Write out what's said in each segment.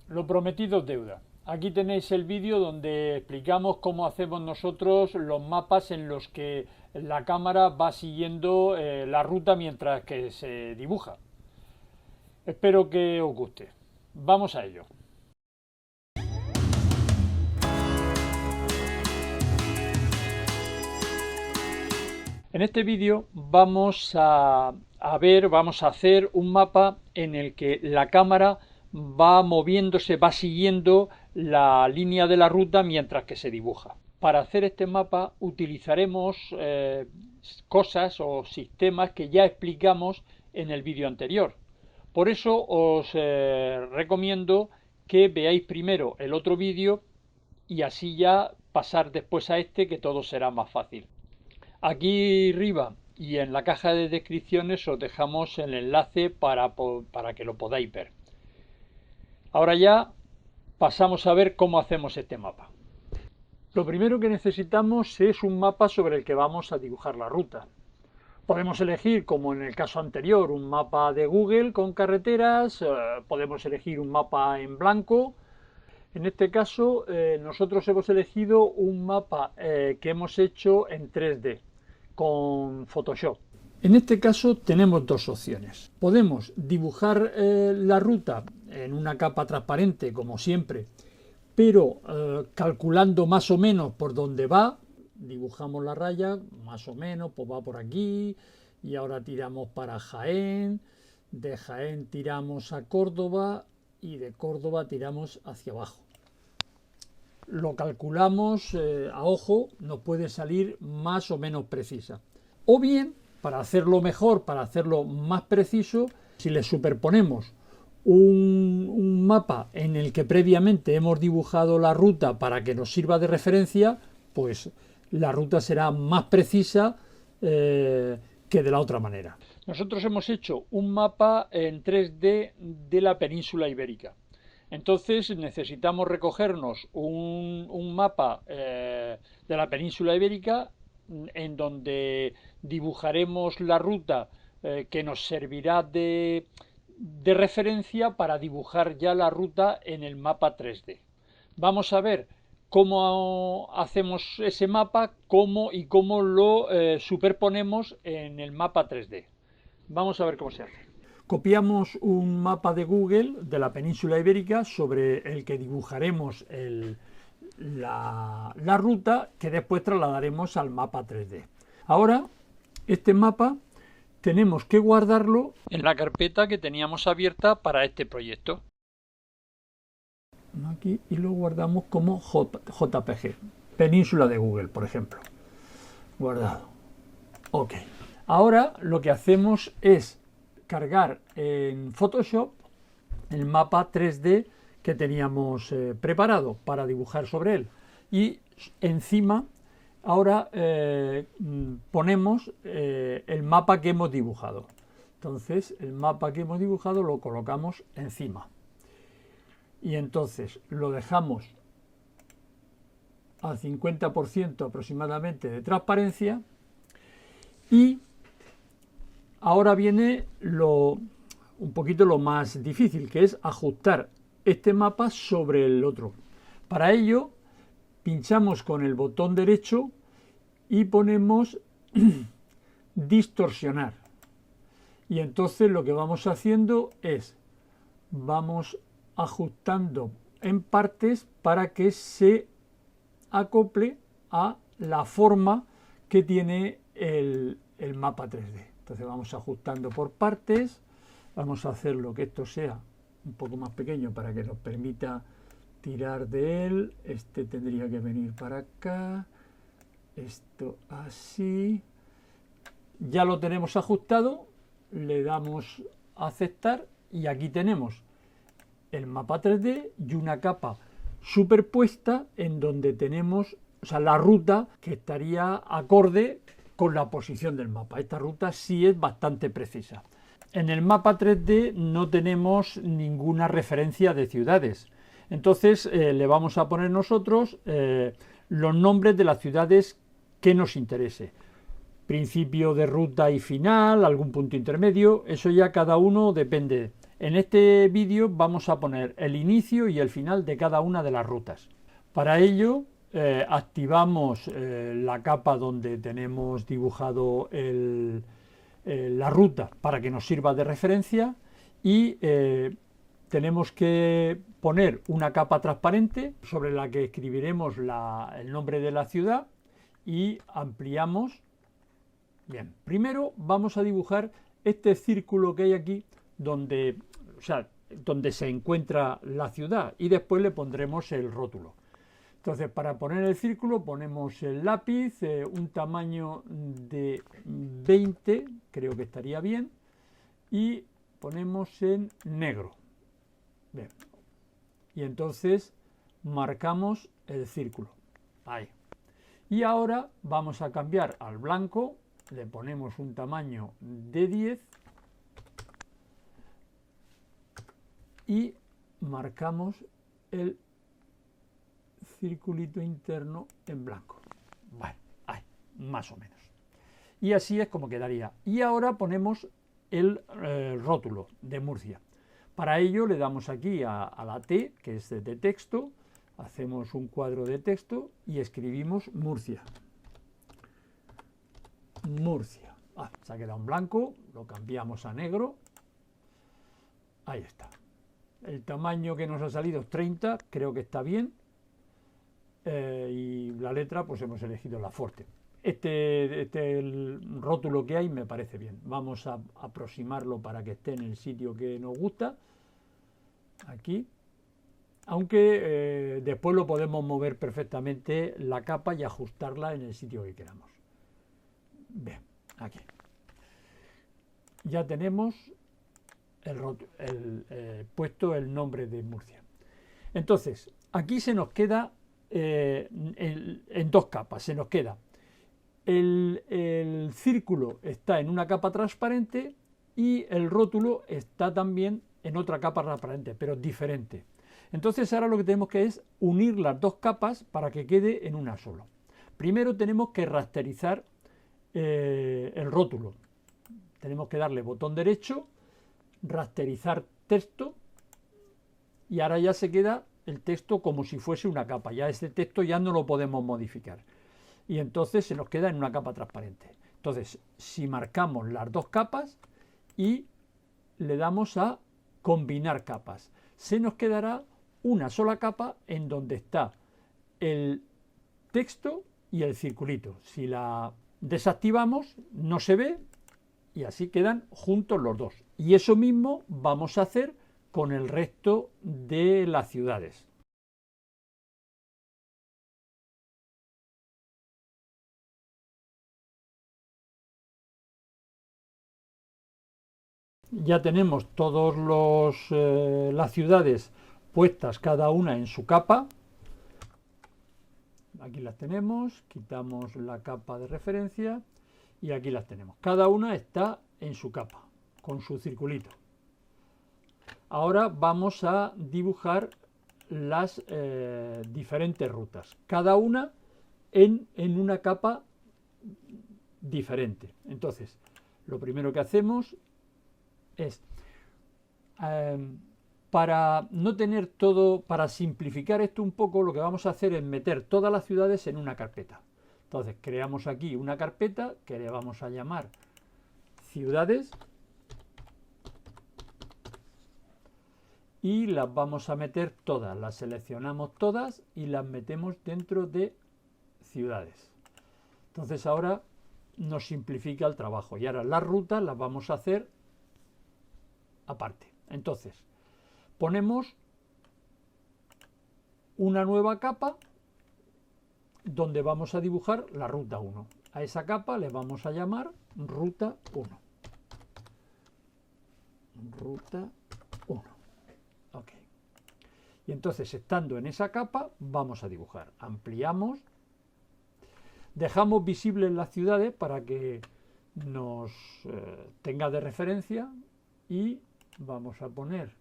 Lo prometido es deuda. Aquí tenéis el vídeo donde explicamos cómo hacemos nosotros los mapas en los que la cámara va siguiendo la ruta mientras que se dibuja. Espero que os guste. Vamos a ello. En este vídeo vamos a hacer un mapa en el que la cámara va moviéndose, va siguiendo la línea de la ruta mientras que se dibuja. Para hacer este mapa utilizaremos cosas o sistemas que ya explicamos en el vídeo anterior. Por eso os recomiendo que veáis primero el otro vídeo y así ya pasar después a este, que todo será más fácil. Aquí arriba y en la caja de descripciones os dejamos el enlace para que lo podáis ver. Ahora ya pasamos a ver cómo hacemos este mapa. Lo primero que necesitamos es un mapa sobre el que vamos a dibujar la ruta. Podemos elegir, como en el caso anterior, un mapa de Google con carreteras, podemos elegir un mapa en blanco. En este caso nosotros hemos elegido un mapa que hemos hecho en 3D con Photoshop. En este caso tenemos dos opciones. Podemos dibujar la ruta en una capa transparente, como siempre, pero calculando más o menos por dónde va. Dibujamos la raya, más o menos, pues va por aquí, y ahora tiramos para Jaén, de Jaén tiramos a Córdoba, y de Córdoba tiramos hacia abajo. Lo calculamos a ojo, nos puede salir más o menos precisa. O bien, para hacerlo mejor, para hacerlo más preciso, si le superponemos un mapa en el que previamente hemos dibujado la ruta para que nos sirva de referencia, pues la ruta será más precisa que de la otra manera. Nosotros hemos hecho un mapa en 3D de la península ibérica. Entonces necesitamos recogernos un mapa de la península ibérica en donde dibujaremos la ruta que nos servirá de referencia para dibujar ya la ruta en el mapa 3D. Vamos a ver cómo hacemos ese mapa cómo lo superponemos en el mapa 3D. Vamos a ver cómo se hace. Copiamos un mapa de Google de la península ibérica sobre el que dibujaremos la ruta que después trasladaremos al mapa 3D. Ahora, este mapa tenemos que guardarlo en la carpeta que teníamos abierta para este proyecto. Aquí, y lo guardamos como JPG, península de Google, por ejemplo. Guardado. Ok. Ahora lo que hacemos es cargar en Photoshop el mapa 3D que teníamos preparado para dibujar sobre él, y encima ahora ponemos el mapa que hemos dibujado. Entonces el mapa que hemos dibujado lo colocamos encima y entonces lo dejamos al 50% aproximadamente de transparencia. Y ahora viene un poquito lo más difícil, que es ajustar este mapa sobre el otro. Para ello pinchamos con el botón derecho y ponemos distorsionar, y entonces lo que vamos haciendo es vamos ajustando en partes para que se acople a la forma que tiene el mapa 3D. Entonces vamos ajustando por partes, vamos a hacerlo que esto sea un poco más pequeño para que nos permita tirar de él. Este tendría que venir para acá, esto así. Ya lo tenemos ajustado, le damos a aceptar y aquí tenemos el mapa 3D y una capa superpuesta en donde tenemos, o sea, la ruta que estaría acorde con la posición del mapa. Esta ruta sí es bastante precisa. En el mapa 3D no tenemos ninguna referencia de ciudades, entonces le vamos a poner nosotros los nombres de las ciudades que nos interese. Principio de ruta y final, algún punto intermedio, eso ya cada uno depende. En este vídeo vamos a poner el inicio y el final de cada una de las rutas. Para ello activamos la capa donde tenemos dibujado la ruta para que nos sirva de referencia y tenemos que poner una capa transparente sobre la que escribiremos el nombre de la ciudad y ampliamos. Bien, primero vamos a dibujar este círculo que hay aquí donde, donde se encuentra la ciudad y después le pondremos el rótulo. Entonces, para poner el círculo ponemos el lápiz, un tamaño de 20, creo que estaría bien, y ponemos en negro. Bien. Y entonces marcamos el círculo. Ahí. Y ahora vamos a cambiar al blanco, le ponemos un tamaño de 10 y marcamos el circulito interno en blanco. Bueno, ahí, más o menos. Y así es como quedaría. Y ahora ponemos el rótulo de Murcia. Para ello le damos aquí a la T, que es de texto, hacemos un cuadro de texto y escribimos Murcia. Murcia. Se ha quedado en blanco, lo cambiamos a negro. Ahí está. El tamaño que nos ha salido es 30, creo que está bien. Y la letra, pues hemos elegido la Forte. El rótulo que hay me parece bien. Vamos a aproximarlo para que esté en el sitio que nos gusta. Aquí. Aunque después lo podemos mover perfectamente la capa y ajustarla en el sitio que queramos. Bien, aquí. Ya tenemos puesto el nombre de Murcia. Entonces, aquí se nos queda en dos capas. Se nos queda el círculo está en una capa transparente y el rótulo está también en otra capa transparente, pero diferente. Entonces ahora lo que tenemos que es unir las dos capas para que quede en una sola. Primero tenemos que rasterizar el rótulo. Tenemos que darle botón derecho, rasterizar texto y ahora ya se queda el texto como si fuese una capa. Ya este texto ya no lo podemos modificar. Y entonces se nos queda en una capa transparente. Entonces, si marcamos las dos capas y le damos a combinar capas, se nos quedará una sola capa en donde está el texto y el circulito. Si la desactivamos, no se ve y así quedan juntos los dos. Y eso mismo vamos a hacer con el resto de las ciudades. Ya tenemos todas las ciudades puestas cada una en su capa. Aquí las tenemos, quitamos la capa de referencia y aquí las tenemos. Cada una está en su capa, con su circulito. Ahora vamos a dibujar las diferentes rutas, cada una en una capa diferente. Entonces, lo primero que hacemos es, para no tener todo, para simplificar esto un poco, lo que vamos a hacer es meter todas las ciudades en una carpeta. Entonces creamos aquí una carpeta que le vamos a llamar ciudades y las vamos a meter todas, las seleccionamos todas y las metemos dentro de ciudades. Entonces ahora nos simplifica el trabajo y ahora las rutas las vamos a hacer aparte. Entonces ponemos una nueva capa donde vamos a dibujar la ruta 1. A esa capa le vamos a llamar ruta 1. Ruta 1. Ok. Y entonces, estando en esa capa, vamos a dibujar. Ampliamos. Dejamos visibles las ciudades para que nos tenga de referencia y vamos a poner,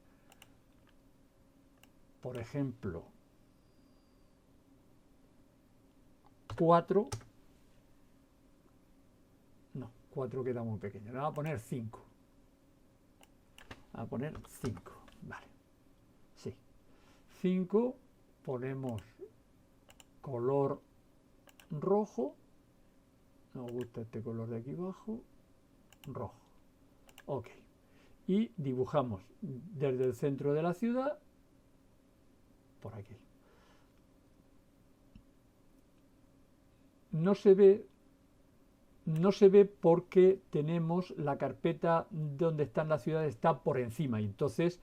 por ejemplo, 4. No, 4 queda muy pequeño. Le vamos a poner 5. a poner 5, vale, sí, 5, ponemos color rojo, nos gusta este color de aquí abajo, rojo, ok, y dibujamos desde el centro de la ciudad, por aquí. No se ve porque tenemos la carpeta donde están las ciudades, está por encima y entonces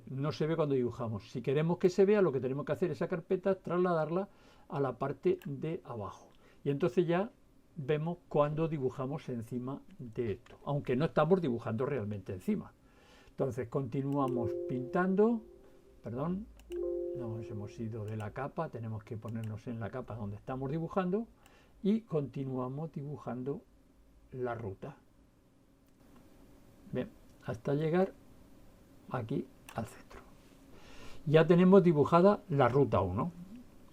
no se ve cuando dibujamos. Si queremos que se vea, lo que tenemos que hacer esa carpeta es trasladarla a la parte de abajo y entonces ya vemos cuando dibujamos encima de esto, aunque no estamos dibujando realmente encima. Entonces continuamos pintando, perdón, nos hemos ido de la capa, tenemos que ponernos en la capa donde estamos dibujando y continuamos dibujando la ruta. Bien, hasta llegar aquí al centro. Ya tenemos dibujada la ruta 1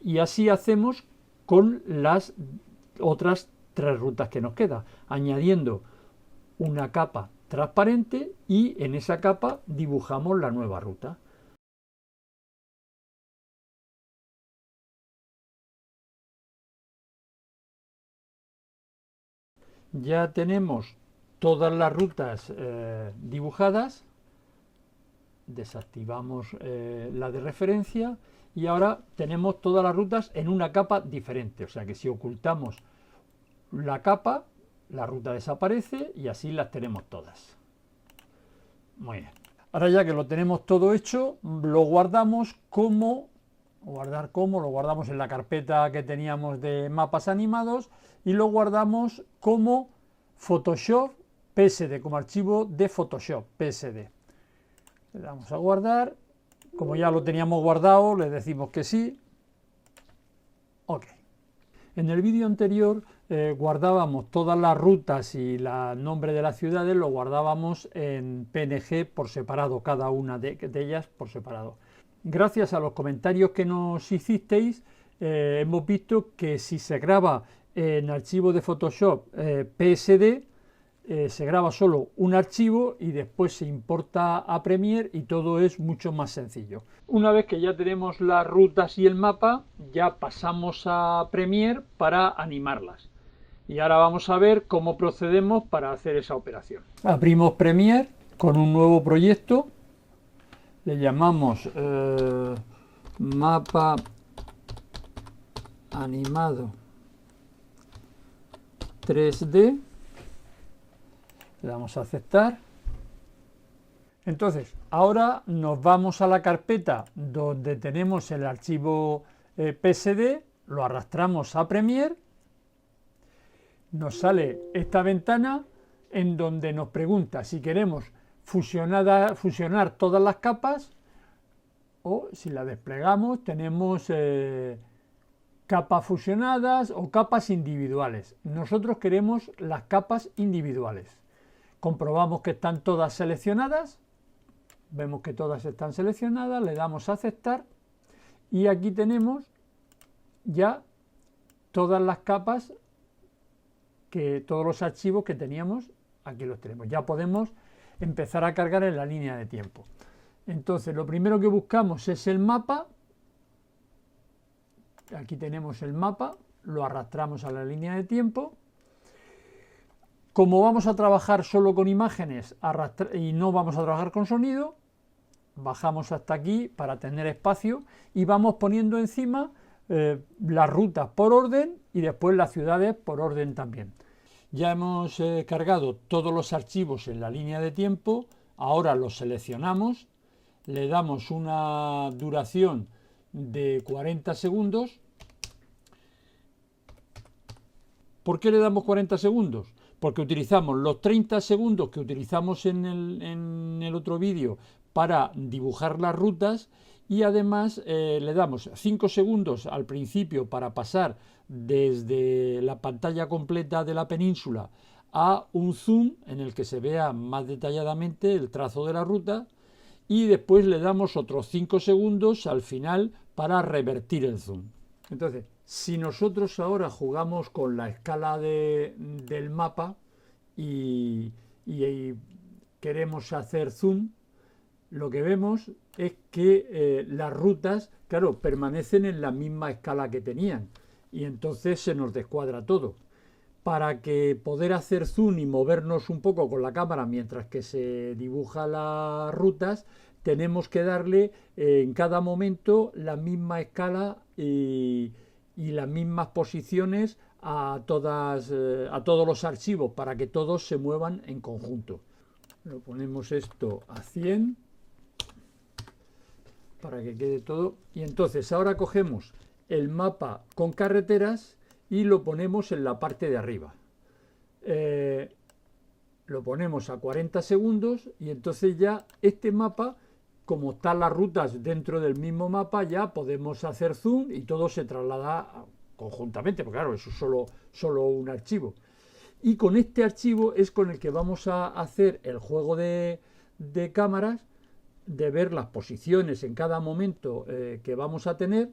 y así hacemos con las otras 3 rutas que nos quedan, añadiendo una capa transparente y en esa capa dibujamos la nueva ruta. Ya tenemos todas las rutas dibujadas, desactivamos la de referencia y ahora tenemos todas las rutas en una capa diferente, o sea que si ocultamos la capa, la ruta desaparece y así las tenemos todas. Muy bien. Ahora ya que lo tenemos todo hecho, lo guardamos como, lo guardamos en la carpeta que teníamos de mapas animados y lo guardamos como Photoshop PSD, como archivo de Photoshop PSD. Le damos a guardar, como ya lo teníamos guardado, le decimos que sí. Ok. En el vídeo anterior guardábamos todas las rutas y el nombre de las ciudades, lo guardábamos en PNG por separado, cada una de ellas por separado. Gracias a los comentarios que nos hicisteis, hemos visto que si se graba en archivo de Photoshop PSD, se graba solo un archivo y después se importa a Premiere y todo es mucho más sencillo. Una vez que ya tenemos las rutas y el mapa, ya pasamos a Premiere para animarlas. Y ahora vamos a ver cómo procedemos para hacer esa operación. Abrimos Premiere con un nuevo proyecto, le llamamos mapa animado 3D. Le damos a aceptar. Entonces, ahora nos vamos a la carpeta donde tenemos el archivo PSD, lo arrastramos a Premiere, nos sale esta ventana en donde nos pregunta si queremos fusionar todas las capas o si la desplegamos tenemos capas fusionadas o capas individuales. Nosotros queremos las capas individuales. Comprobamos que están todas seleccionadas, vemos que todas están seleccionadas, le damos a aceptar y aquí tenemos ya todas las capas, todos los archivos que teníamos, aquí los tenemos. Ya podemos empezar a cargar en la línea de tiempo. Entonces lo primero que buscamos es el mapa, aquí tenemos el mapa, lo arrastramos a la línea de tiempo. Como vamos a trabajar solo con imágenes y no vamos a trabajar con sonido, bajamos hasta aquí para tener espacio y vamos poniendo encima las rutas por orden y después las ciudades por orden también. Ya hemos cargado todos los archivos en la línea de tiempo, ahora los seleccionamos, le damos una duración de 40 segundos. ¿Por qué le damos 40 segundos? Porque utilizamos los 30 segundos que utilizamos en el otro vídeo para dibujar las rutas y además le damos 5 segundos al principio para pasar desde la pantalla completa de la península a un zoom en el que se vea más detalladamente el trazo de la ruta y después le damos otros 5 segundos al final para revertir el zoom. Entonces, si nosotros ahora jugamos con la escala del mapa y queremos hacer zoom, lo que vemos es que las rutas, claro, permanecen en la misma escala que tenían y entonces se nos descuadra todo. Para que poder hacer zoom y movernos un poco con la cámara mientras que se dibuja las rutas, tenemos que darle en cada momento la misma escala y las mismas posiciones a todos los archivos para que todos se muevan en conjunto. Lo ponemos esto a 100 para que quede todo. Y entonces ahora cogemos el mapa con carreteras y lo ponemos en la parte de arriba. Lo ponemos a 40 segundos y entonces ya este mapa, como están las rutas dentro del mismo mapa, ya podemos hacer zoom y todo se traslada conjuntamente, porque claro, eso es solo un archivo. Y con este archivo es con el que vamos a hacer el juego de cámaras, de ver las posiciones en cada momento que vamos a tener,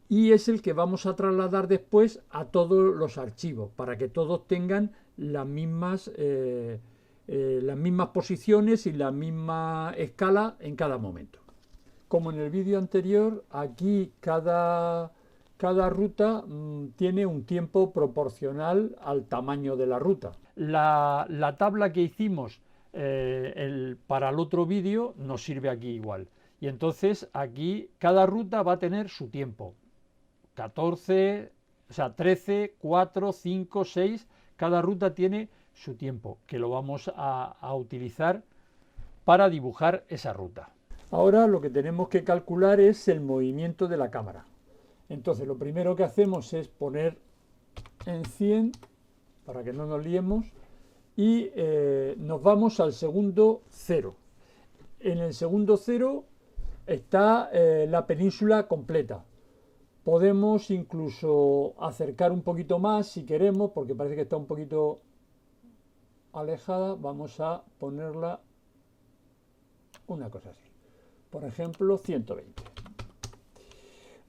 y es el que vamos a trasladar después a todos los archivos para que todos tengan las mismas posiciones y la misma escala en cada momento. Como en el vídeo anterior, aquí cada ruta tiene un tiempo proporcional al tamaño de la ruta. La tabla que hicimos para el otro vídeo nos sirve aquí igual. Y entonces aquí cada ruta va a tener su tiempo. 14, o sea, 13, 4, 5, 6, cada ruta tiene su tiempo, que lo vamos a utilizar para dibujar esa ruta. Ahora lo que tenemos que calcular es el movimiento de la cámara. Entonces lo primero que hacemos es poner en 100, para que no nos liemos, y nos vamos al segundo 0. En el segundo 0 está la península completa. Podemos incluso acercar un poquito más si queremos, porque parece que está un poquito alejada. Vamos a ponerla una cosa así. Por ejemplo, 120.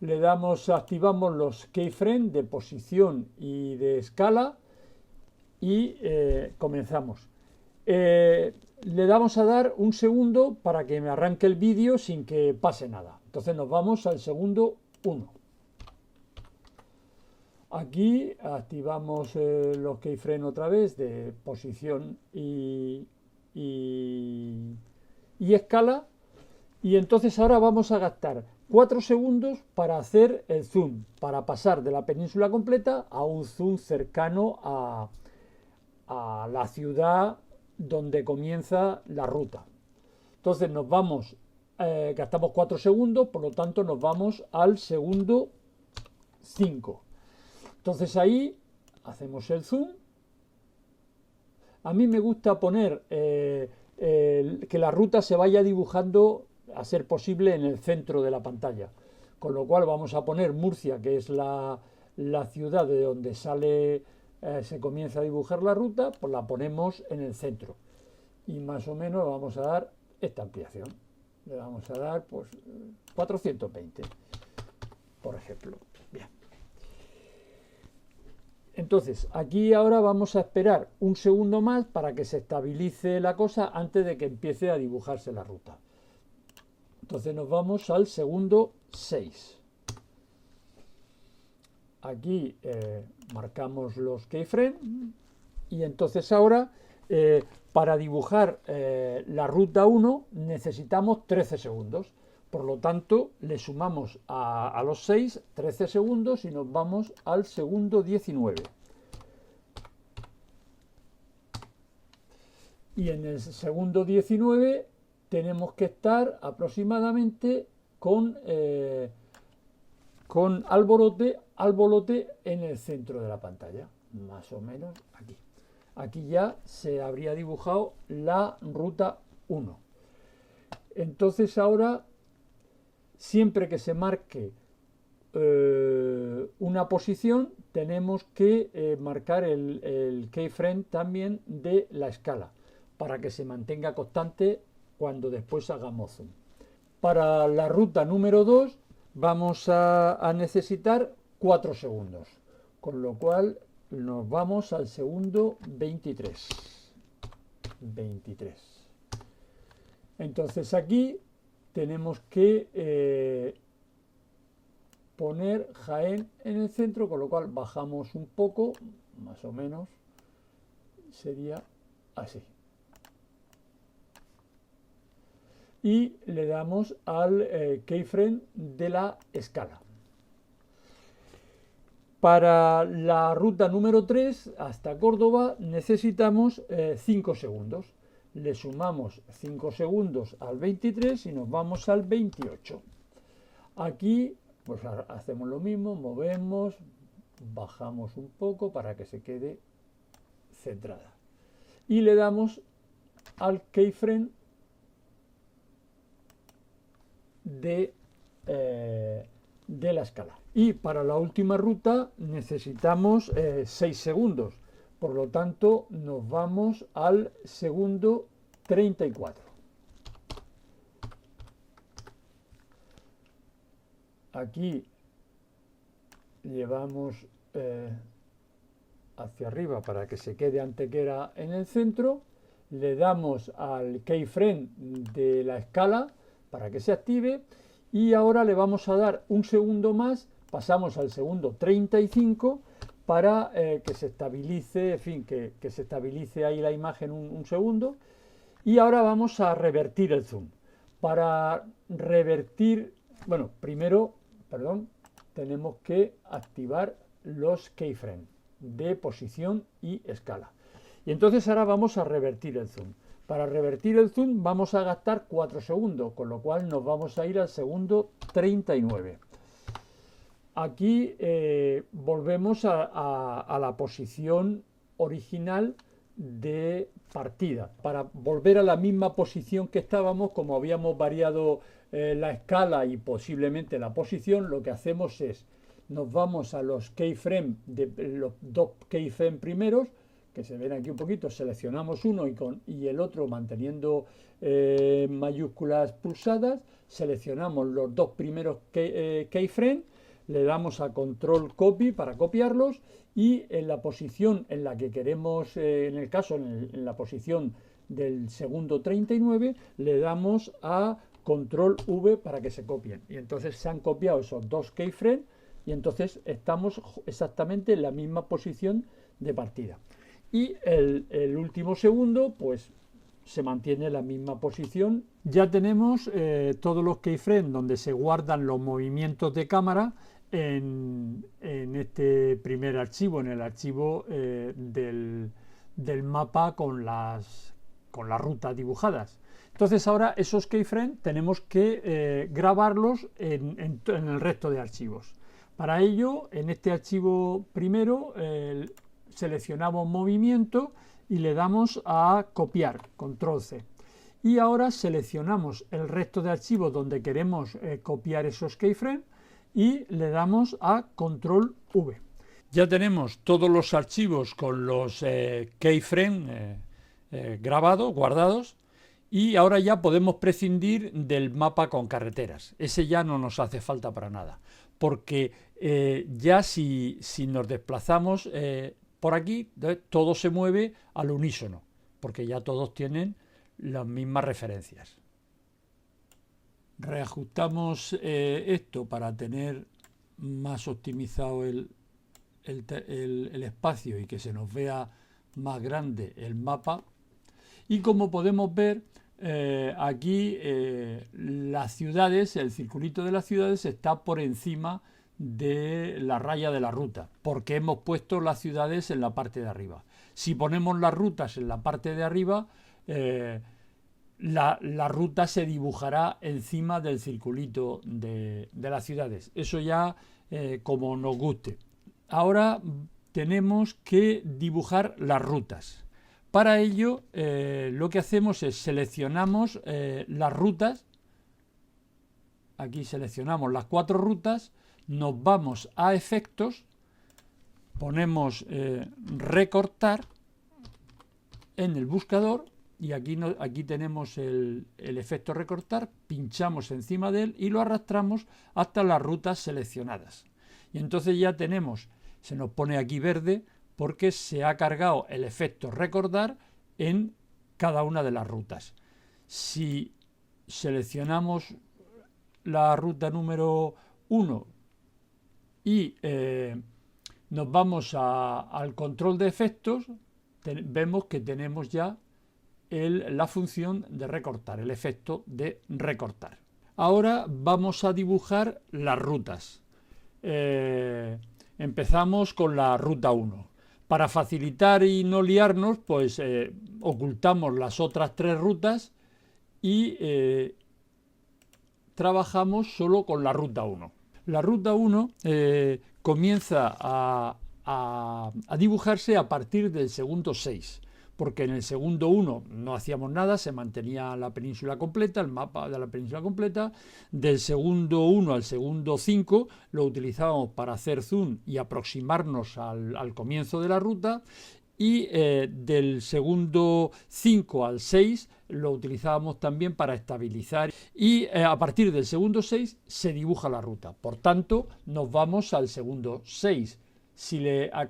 Le damos, activamos los keyframes de posición y de escala y comenzamos. Le damos a dar un segundo para que me arranque el vídeo sin que pase nada. Entonces nos vamos al segundo 1. Aquí activamos los keyframes otra vez de posición y escala, y entonces ahora vamos a gastar 4 segundos para hacer el zoom, para pasar de la península completa a un zoom cercano a la ciudad donde comienza la ruta. Entonces nos vamos, gastamos 4 segundos, por lo tanto nos vamos al segundo 5. Entonces ahí hacemos el zoom. A mí me gusta poner que la ruta se vaya dibujando, a ser posible, en el centro de la pantalla. Con lo cual vamos a poner Murcia, que es la ciudad de donde se comienza a dibujar la ruta, pues la ponemos en el centro. Y más o menos vamos a dar esta ampliación. Le vamos a dar pues 420, por ejemplo. Bien. Entonces, aquí ahora vamos a esperar un segundo más para que se estabilice la cosa antes de que empiece a dibujarse la ruta. Entonces nos vamos al segundo 6. Aquí marcamos los keyframes y entonces ahora para dibujar la ruta 1 necesitamos 13 segundos. Por lo tanto, le sumamos a los 6 13 segundos y nos vamos al segundo 19. Y en el segundo 19 tenemos que estar aproximadamente con alborote en el centro de la pantalla, más o menos aquí. Aquí ya se habría dibujado la ruta 1. Entonces ahora, siempre que se marque una posición, tenemos que marcar el keyframe también de la escala, para que se mantenga constante cuando después hagamos zoom. Para la ruta número 2 vamos a necesitar 4 segundos, con lo cual nos vamos al segundo 23. Entonces aquí tenemos que poner Jaén en el centro, con lo cual bajamos un poco, más o menos sería así. Y le damos al keyframe de la escala. Para la ruta número 3 hasta Córdoba necesitamos 5 segundos. Le sumamos 5 segundos al 23 y nos vamos al 28. Aquí pues hacemos lo mismo, movemos, bajamos un poco para que se quede centrada. Y le damos al keyframe de la escala. Y para la última ruta necesitamos 6 segundos. Por lo tanto, nos vamos al segundo 34. Aquí llevamos hacia arriba para que se quede antequera en el centro. Le damos al keyframe de la escala para que se active. Y ahora le vamos a dar un segundo más. Pasamos al segundo 35 para que se estabilice, en fin, que se estabilice ahí la imagen un segundo. Y ahora vamos a revertir el zoom. Para revertir, bueno, primero, tenemos que activar los keyframes de posición y escala. Y entonces ahora vamos a revertir el zoom. Para revertir el zoom vamos a gastar 4 segundos, con lo cual nos vamos a ir al segundo 39. Aquí volvemos a la posición original de partida. Para volver a la misma posición que estábamos, como habíamos variado la escala y posiblemente la posición, lo que hacemos es, nos vamos a los keyframes, los dos keyframes primeros, que se ven aquí un poquito, seleccionamos uno y el otro manteniendo mayúsculas pulsadas, seleccionamos los dos primeros keyframes, le damos a control copy para copiarlos y en la posición en la que queremos, en el caso, en la posición del segundo 39, le damos a control V para que se copien. Y entonces se han copiado esos dos keyframes y entonces estamos exactamente en la misma posición de partida. Y el último segundo, pues se mantiene la misma posición. Ya tenemos todos los keyframes donde se guardan los movimientos de cámara en este primer archivo, en el archivo del mapa con las rutas dibujadas. Entonces ahora esos keyframes tenemos que grabarlos en el resto de archivos. Para ello, en este archivo primero, seleccionamos movimiento y le damos a copiar, control C. Y ahora seleccionamos el resto de archivos donde queremos copiar esos keyframes y le damos a control V. Ya tenemos todos los archivos con los keyframes grabados, guardados, y ahora ya podemos prescindir del mapa con carreteras. Ese ya no nos hace falta para nada, porque ya si nos desplazamos por aquí, todo se mueve al unísono, porque ya todos tienen las mismas referencias. Reajustamos esto para tener más optimizado el espacio y que se nos vea más grande el mapa. Y como podemos ver, aquí las ciudades, el circulito de las ciudades está por encima de la raya de la ruta, porque hemos puesto las ciudades en la parte de arriba. Si ponemos las rutas en la parte de arriba, la ruta se dibujará encima del circulito de las ciudades. Eso ya como nos guste. Ahora tenemos que dibujar las rutas. Para ello, lo que hacemos es seleccionamos las rutas. Aquí seleccionamos las 4 rutas. Nos vamos a efectos, ponemos recortar en el buscador y aquí tenemos el efecto recortar, pinchamos encima de él y lo arrastramos hasta las rutas seleccionadas. Y entonces ya tenemos, se nos pone aquí verde porque se ha cargado el efecto recortar en cada una de las rutas. Si seleccionamos la ruta número 1 y nos vamos al control de efectos, vemos que tenemos ya la función de recortar, el efecto de recortar. Ahora vamos a dibujar las rutas. Empezamos con la ruta 1. Para facilitar y no liarnos, pues ocultamos las otras 3 rutas y trabajamos solo con la ruta 1. La ruta 1 comienza a dibujarse a partir del segundo 6, porque en el segundo 1 no hacíamos nada, se mantenía la península completa, el mapa de la península completa. Del segundo 1 al segundo 5 lo utilizábamos para hacer zoom y aproximarnos al comienzo de la ruta, y del segundo 5 al 6 lo utilizábamos también para estabilizar, y a partir del segundo 6 se dibuja la ruta. Por tanto, nos vamos al segundo 6.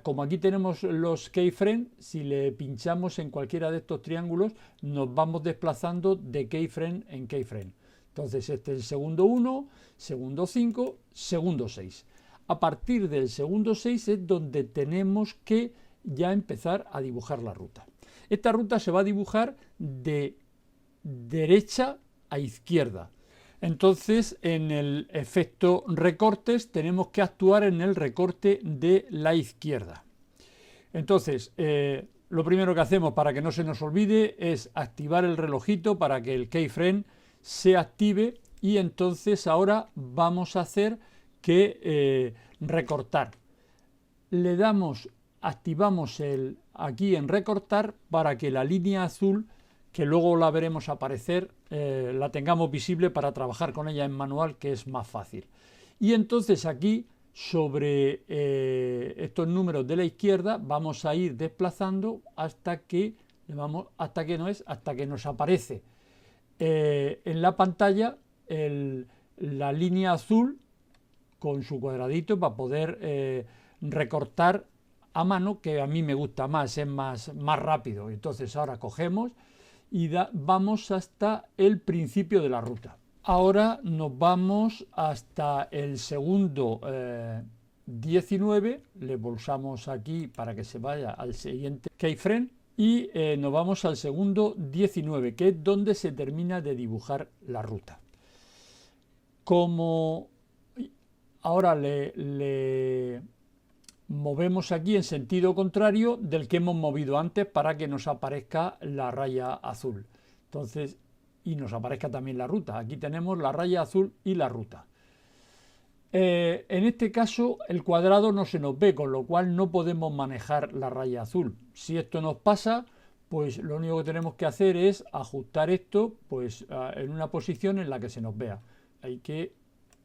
Como aquí tenemos los keyframes, si le pinchamos en cualquiera de estos triángulos, nos vamos desplazando de keyframe en keyframe. Entonces este es el segundo 1, segundo 5, segundo 6. A partir del segundo 6 es donde tenemos que ya empezar a dibujar la ruta. Esta ruta se va a dibujar de derecha a izquierda. Entonces, en el efecto recortes tenemos que actuar en el recorte de la izquierda. Entonces, lo primero que hacemos para que no se nos olvide es activar el relojito para que el keyframe se active, y entonces ahora vamos a hacer que recortar. Le damos, activamos aquí en recortar para que la línea azul, que luego la veremos aparecer, la tengamos visible para trabajar con ella en manual, que es más fácil. Y entonces aquí sobre estos números de la izquierda vamos a ir desplazando hasta que nos aparece en la pantalla la línea azul con su cuadradito para poder recortar a mano, que a mí me gusta más, es más rápido. Entonces ahora cogemos y vamos hasta el principio de la ruta. Ahora nos vamos hasta el segundo 19, le pulsamos aquí para que se vaya al siguiente keyframe, y nos vamos al segundo 19, que es donde se termina de dibujar la ruta. Como ahora le movemos aquí en sentido contrario del que hemos movido antes para que nos aparezca la raya azul. Entonces, y nos aparezca también la ruta. Aquí tenemos la raya azul y la ruta. En este caso el cuadrado no se nos ve, con lo cual no podemos manejar la raya azul. Si esto nos pasa, pues lo único que tenemos que hacer es ajustar esto pues en una posición en la que se nos vea. Hay que,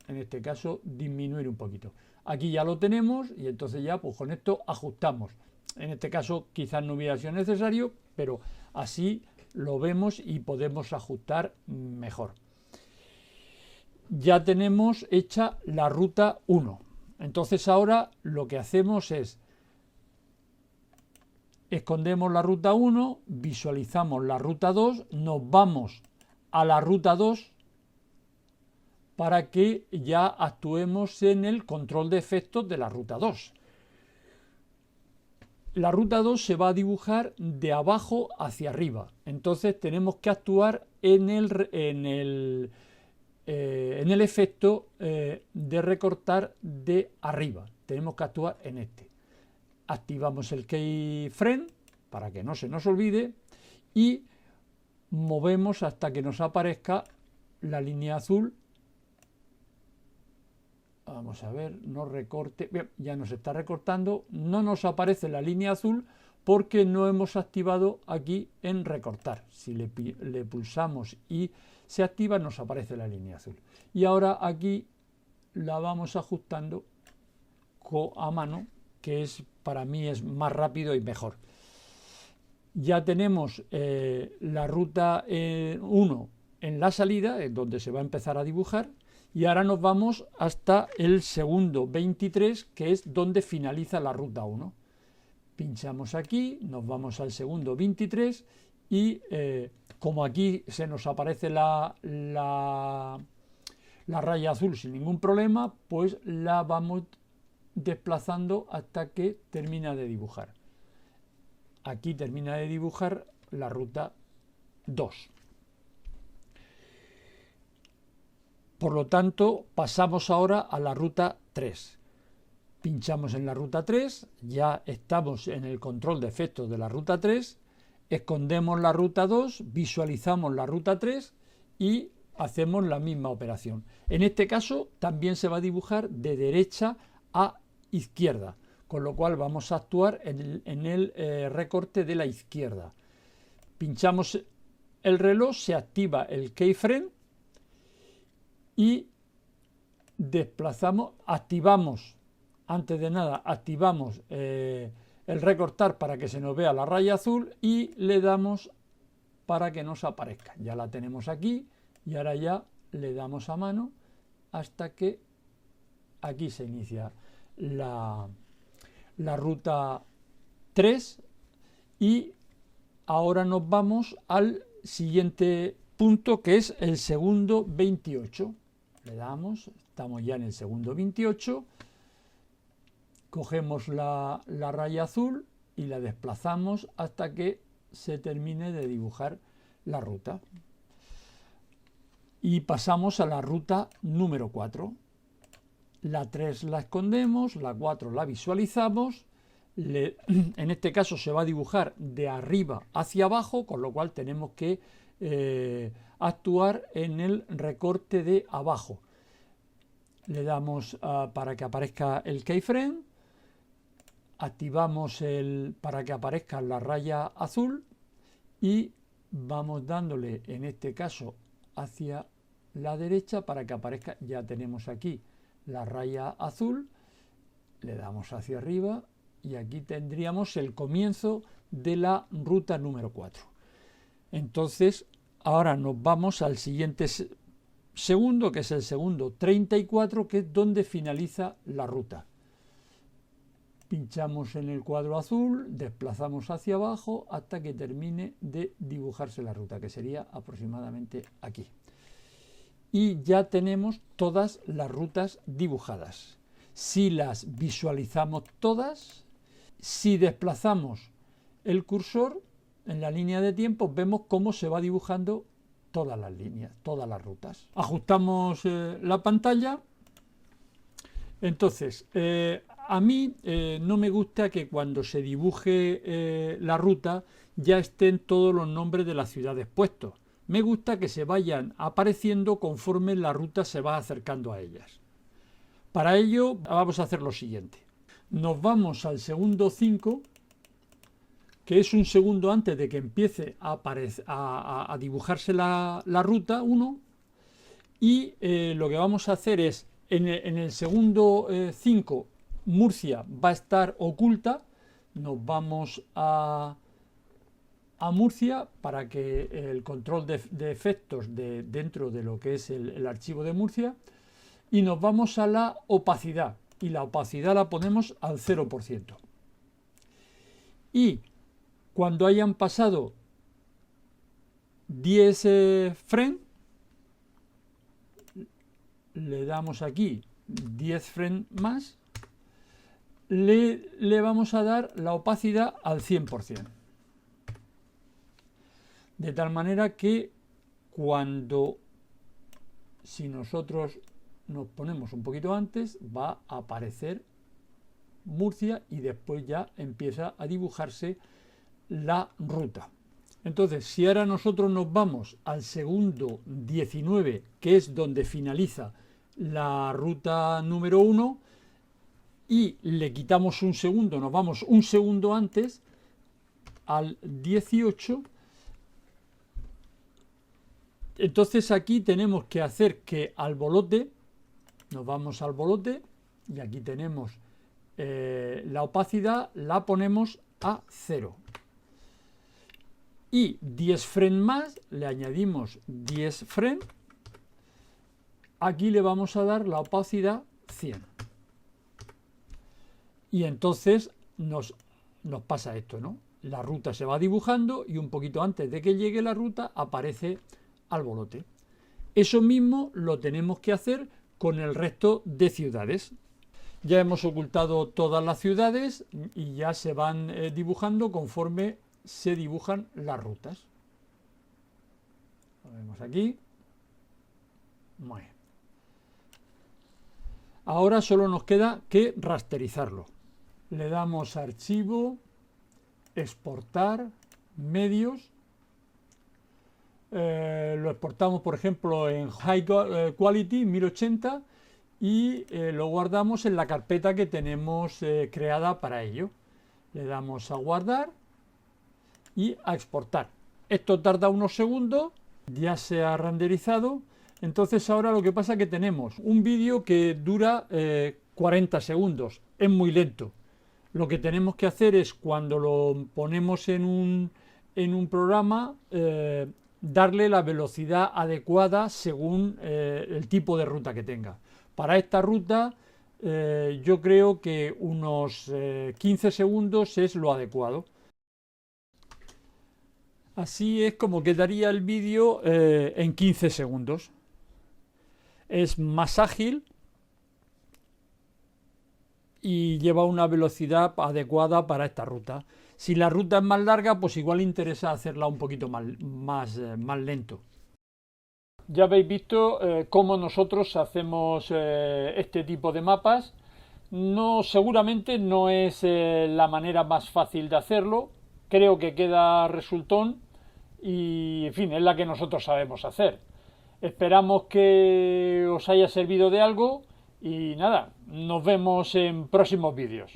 en este caso, disminuir un poquito. Aquí ya lo tenemos y entonces ya pues con esto ajustamos. En este caso quizás no hubiera sido necesario, pero así lo vemos y podemos ajustar mejor. Ya tenemos hecha la ruta 1. Entonces ahora lo que hacemos es escondemos la ruta 1, visualizamos la ruta 2, nos vamos a la ruta 2 para que ya actuemos en el control de efectos de la ruta 2. La ruta 2 se va a dibujar de abajo hacia arriba, entonces tenemos que actuar en el efecto de recortar de arriba. Tenemos que actuar en este. Activamos el keyframe para que no se nos olvide y movemos hasta que nos aparezca la línea azul. Vamos a ver, no recorte. Bien, ya nos está recortando. No nos aparece la línea azul porque no hemos activado aquí en recortar. Si le pulsamos y se activa, nos aparece la línea azul. Y ahora aquí la vamos ajustando a mano, que para mí es más rápido y mejor. Ya tenemos la ruta 1 en la salida, es donde se va a empezar a dibujar. Y ahora nos vamos hasta el segundo 23, que es donde finaliza la ruta 1. Pinchamos aquí, nos vamos al segundo 23 y como aquí se nos aparece la raya azul sin ningún problema, pues la vamos desplazando hasta que termina de dibujar. Aquí termina de dibujar la ruta 2. Por lo tanto, pasamos ahora a la ruta 3. Pinchamos en la ruta 3, ya estamos en el control de efectos de la ruta 3, escondemos la ruta 2, visualizamos la ruta 3 y hacemos la misma operación. En este caso también se va a dibujar de derecha a izquierda, con lo cual vamos a actuar en el recorte de la izquierda. Pinchamos el reloj, se activa el keyframe y desplazamos, activamos, antes de nada, activamos el recortar para que se nos vea la raya azul y le damos para que nos aparezca. Ya la tenemos aquí y ahora ya le damos a mano hasta que aquí se inicia la ruta 3 y ahora nos vamos al siguiente punto, que es el segundo 28. Le damos, estamos ya en el segundo 28, cogemos la raya azul y la desplazamos hasta que se termine de dibujar la ruta. Y pasamos a la ruta número 4. La 3 la escondemos, la 4 la visualizamos, en este caso se va a dibujar de arriba hacia abajo, con lo cual tenemos que actuar en el recorte de abajo. Le damos para que aparezca el keyframe, activamos para que aparezca la raya azul y vamos dándole en este caso hacia la derecha para que aparezca, ya tenemos aquí la raya azul, le damos hacia arriba y aquí tendríamos el comienzo de la ruta número 4. Entonces, ahora nos vamos al siguiente segundo, que es el segundo 34, que es donde finaliza la ruta. Pinchamos en el cuadro azul, desplazamos hacia abajo hasta que termine de dibujarse la ruta, que sería aproximadamente aquí. Y ya tenemos todas las rutas dibujadas. Si las visualizamos todas, si desplazamos el cursor en la línea de tiempo, vemos cómo se va dibujando todas las líneas, todas las rutas. Ajustamos la pantalla. Entonces, a mí no me gusta que cuando se dibuje la ruta ya estén todos los nombres de las ciudades puestos. Me gusta que se vayan apareciendo conforme la ruta se va acercando a ellas. Para ello vamos a hacer lo siguiente. Nos vamos al segundo 5, que es un segundo antes de que empiece a dibujarse la ruta 1, y lo que vamos a hacer es, en el segundo 5, Murcia va a estar oculta, nos vamos a Murcia para que el control de efectos dentro de lo que es el archivo de Murcia, y nos vamos a la opacidad, y la opacidad la ponemos al 0%. Y cuando hayan pasado 10 frames, le damos aquí 10 frames más, le vamos a dar la opacidad al 100%. De tal manera que si nosotros nos ponemos un poquito antes, va a aparecer Murcia y después ya empieza a dibujarse la ruta. Entonces, si ahora nosotros nos vamos al segundo 19, que es donde finaliza la ruta número 1, y le quitamos un segundo, nos vamos un segundo antes, al 18, entonces aquí tenemos que hacer que al bolote, nos vamos al bolote, y aquí tenemos la opacidad, la ponemos a 0. Y 10 frames más, le añadimos 10 frames, aquí le vamos a dar la opacidad 100. Y entonces nos pasa esto, ¿no? la ruta se va dibujando y un poquito antes de que llegue la ruta aparece Albolote. Eso mismo lo tenemos que hacer con el resto de ciudades. Ya hemos ocultado todas las ciudades y ya se van dibujando conforme se dibujan las rutas. Lo vemos aquí. Muy bien. Ahora solo nos queda que rasterizarlo. Le damos a Archivo, Exportar, Medios. Lo exportamos, por ejemplo, en High Quality 1080 y lo guardamos en la carpeta que tenemos creada para ello. Le damos a Guardar y a Exportar. Esto tarda unos segundos, ya se ha renderizado. Entonces ahora lo que pasa es que tenemos un vídeo que dura 40 segundos, es muy lento. Lo que tenemos que hacer es, cuando lo ponemos en un programa, darle la velocidad adecuada según el tipo de ruta que tenga. Para esta ruta yo creo que unos 15 segundos es lo adecuado. Así es como quedaría el vídeo en 15 segundos. Es más ágil y lleva una velocidad adecuada para esta ruta. Si la ruta es más larga, pues igual interesa hacerla un poquito más lento. Ya habéis visto cómo nosotros hacemos este tipo de mapas. Seguramente no es la manera más fácil de hacerlo. Creo que queda resultón y, en fin, es la que nosotros sabemos hacer. Esperamos que os haya servido de algo y nada, nos vemos en próximos vídeos.